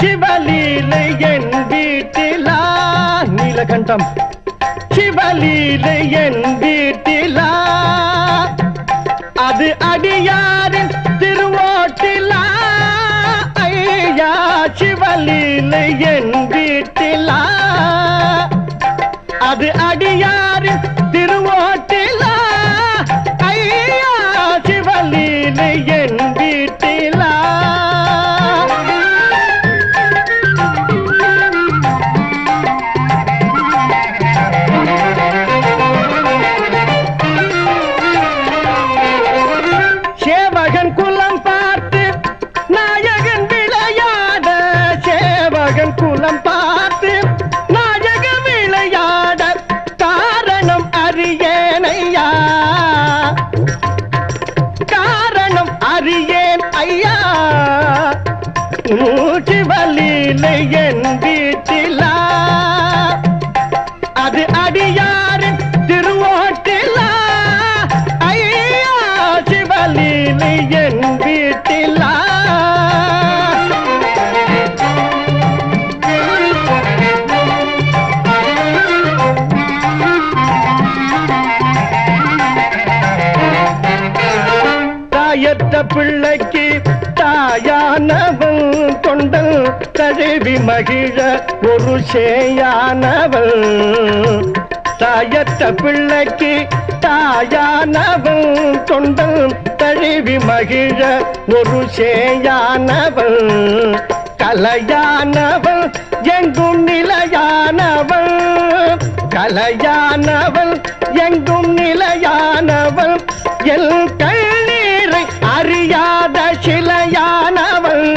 சிவலீலை என் வீட்டிலா நீலகண்டம் சிவலீலை என் வீட்டிலா அது அடியாரின் திருவோட்டிலா ஐயா சிவலீலை என் வீட்டிலா அது அடியாரின் திருவோட்டிலா ஐயா சிவலீலை என் வீட்டிலா சேவகன் குலம் பார்த்து நாயகன் விளையாட சேவகன் குலம் பார்த்து நாயகன் விளையாட காரணம் அறியேனையா காரணம் அறியேன் ஐயா சிவலீலை என் வீட்டிலா அது அடியாரின் திருவோட்டிலா ஐயா சிவலீலை என் வீட்டிலா தாயற்ற பிள்ளைக்கு தாயானவள் கொண்டல் தழுவி மகிழ ஒரு சேயானவள் தாயற்ற பிள்ளைக்கு தாயானவள் கொண்டல் தழுவி மகிழ ஒரு சேயானவள் கலையானவள் எங்கும் நிலையானவள் கலையானவள் எங்கும் நிலையானவள் எல் கண்ணீரை அறியாத சிலையானவள்